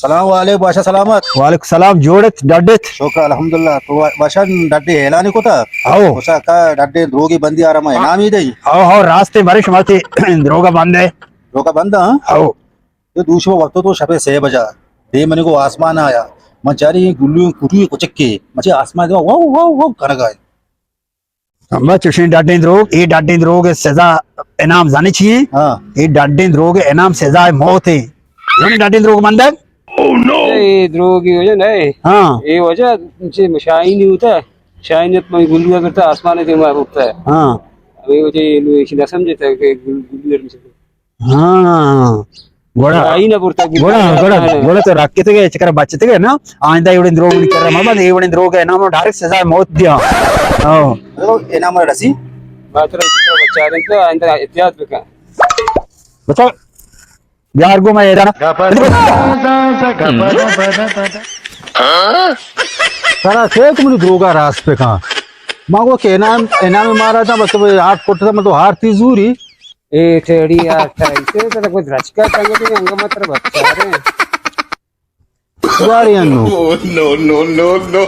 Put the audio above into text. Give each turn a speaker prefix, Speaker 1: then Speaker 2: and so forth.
Speaker 1: सलाम वाले बादशाह सलामत
Speaker 2: वालेकुम सलाम जोड़त डड्डत
Speaker 1: शोका अल्हम्दुलिल्लाह तो बादशाह डड्डे हेलानी को था
Speaker 2: आओ
Speaker 1: उसा का डड्डे रोगी बंदी आराम है नाम ही दई
Speaker 2: आओ आओ रास्ते बारिश मारते रोगा बंद है
Speaker 1: रोका बंदा हां
Speaker 2: आओ
Speaker 1: ये दूसरो वक्त तो शबे 6 बजा दे मने को आसमान आया मचारी गुल्लू कुटू को चक्के मचे आसमान दे वाओ वाओ वाओ कर गए
Speaker 2: अम्मा चुशी डड्डे रोग ये डड्डे रोग सजा इनाम जाने चाहिए
Speaker 1: हां
Speaker 2: ये डड्डे रोग इनाम सजा मौत है ये डड्डे रोग बंद है
Speaker 3: ये द्रोगी वजह नहीं
Speaker 2: हाँ
Speaker 3: ये वजह से शाही नहीं होता है शाही ने गुल्लू करता आसमान से मार उठता है
Speaker 2: हाँ
Speaker 3: अभी वजह इतना समझता है कि गुल्लू
Speaker 2: हाँ गोड़ा
Speaker 3: शाही ना पड़ता
Speaker 2: गोड़ा गोड़ा गोड़ा तो रख के गए चक्कर बच्चे थे ना आइंदा इवड़े रोग नहीं कर रहा मामा इवड़े रोग है ना डायरेक्ट सजा मौत दिया आओ
Speaker 1: देखो इनाम रसी
Speaker 3: मात्र बच्चा रहे तो अंदर एहतियात रखा
Speaker 2: बता यार गो मैं इधर
Speaker 1: सारा शेख मुझे droga रास पे कहां मांगो के इनाम इनाम मारा था मतलब हाथ फुट था मतलब हार थी जूरी
Speaker 3: ए टेड़ी आता है इसे तो कुछ रचका तंगे तो अंग मात्र बच्चा रहे
Speaker 1: गाड़ी अन्नो
Speaker 4: Oh, no, no, no, no.